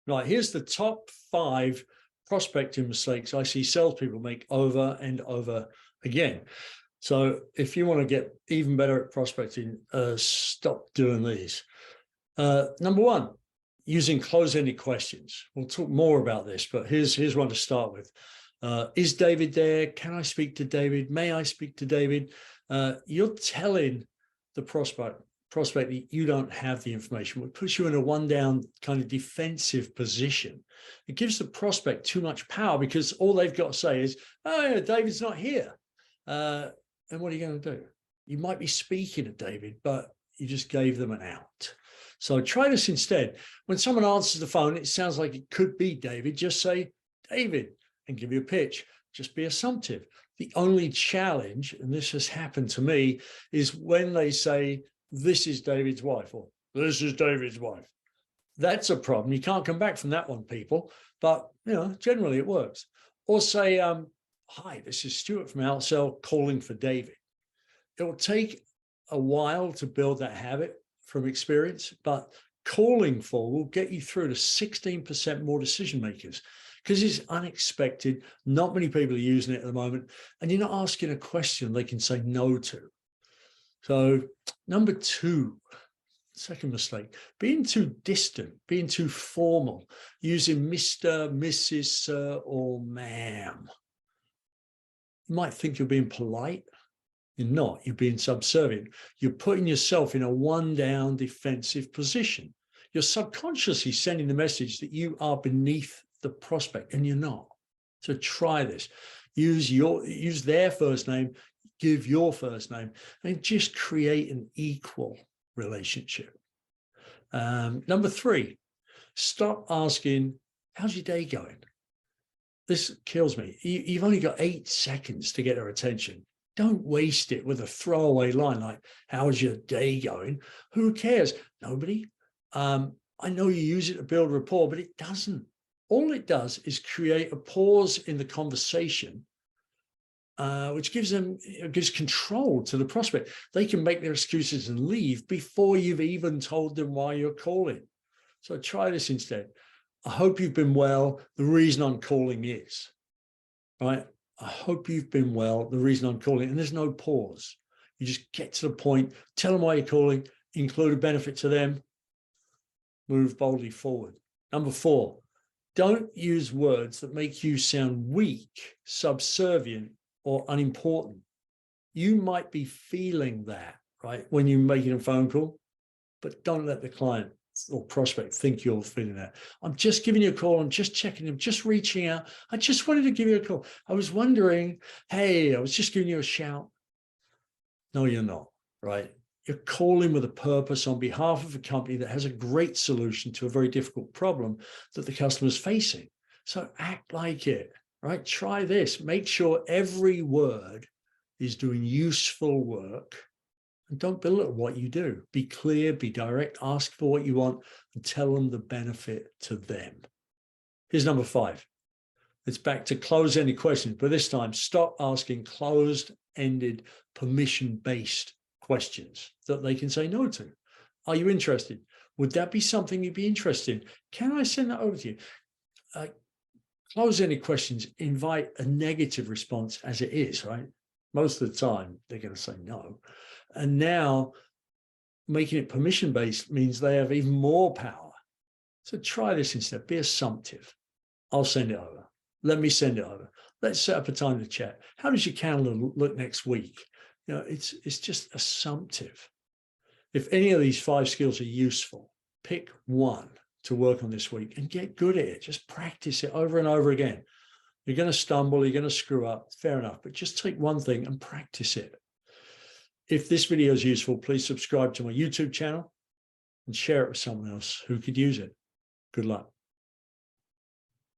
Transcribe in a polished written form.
Right, here's the top 5 prospecting mistakes I see salespeople make over and over again. So if you want to get even better at prospecting, stop doing these. Number 1, using close-ended questions. We'll talk more about this, but here's one to start with. Is David there? Can I speak to David? May I speak to David? You're telling the prospect that you don't have the information. It puts you in a one-down kind of defensive position. It gives the prospect too much power because all they've got to say is, oh, yeah, David's not here. And what are you going to do? You might be speaking to David, but you just gave them an out. So try this instead. When someone answers the phone, it sounds like it could be David. Just say, David, and give you a pitch. Just be assumptive. The only challenge, and this has happened to me, is when they say, this is David's wife, or this is David's wife. That's a problem. You can't come back from that one, people. But, generally it works. Or say, hi, this is Stuart from Outsell calling for David. It will take a while to build that habit from experience, but calling for will get you through to 16% more decision makers because it's unexpected. Not many people are using it at the moment, and you're not asking a question they can say no to. So number 2, second mistake, being too distant, being too formal, using Mr., Mrs., Sir, or ma'am. You might think you're being polite. You're not. You're being subservient. You're putting yourself in a one-down defensive position. You're subconsciously sending the message that you are beneath the prospect, and you're not. So try this. Use their first name, give your first name, and just create an equal relationship. Number 3, stop asking, how's your day going? This kills me. You've only got 8 seconds to get their attention. Don't waste it with a throwaway line like, how's your day going? Who cares? Nobody. I know you use it to build rapport, but it doesn't. All it does is create a pause in the conversation, which gives control to the prospect. They can make their excuses and leave before you've even told them why you're calling. So try this instead. I hope you've been well. The reason I'm calling is, right? I hope you've been well. The reason I'm calling, and there's no pause. You just get to the point, tell them why you're calling, include a benefit to them, move boldly forward. Number 4, don't use words that make you sound weak, subservient, or unimportant. You might be feeling that, right, when you're making a phone call, but don't let the client or prospect think you're feeling that. I'm just giving you a call. I'm just checking. I'm just reaching out. I just wanted to give you a call. I was wondering, hey, I was just giving you a shout. No, you're not, right? You're calling with a purpose on behalf of a company that has a great solution to a very difficult problem that the customer's facing. So act like it, right? Try this. Make sure every word is doing useful work. And don't belittle what you do. Be clear, be direct, ask for what you want, and tell them the benefit to them. Here's number 5. It's back to close-ended questions, but this time stop asking closed-ended, permission-based questions that they can say no to. Are you interested? Would that be something you'd be interested in? Can I send that over to you? Close-ended questions invite a negative response as it is, right? Most of the time, they're going to say no. And now making it permission-based means they have even more power. So try this instead. Be assumptive. I'll send it over. Let me send it over. Let's set up a time to chat. How does your calendar look next week? It's just assumptive. If any of these 5 skills are useful, pick one to work on this week and get good at it. Just practice it over and over again. You're going to stumble, you're going to screw up, fair enough, but just take one thing and practice it. If this video is useful, please subscribe to my YouTube channel and share it with someone else who could use it. Good luck.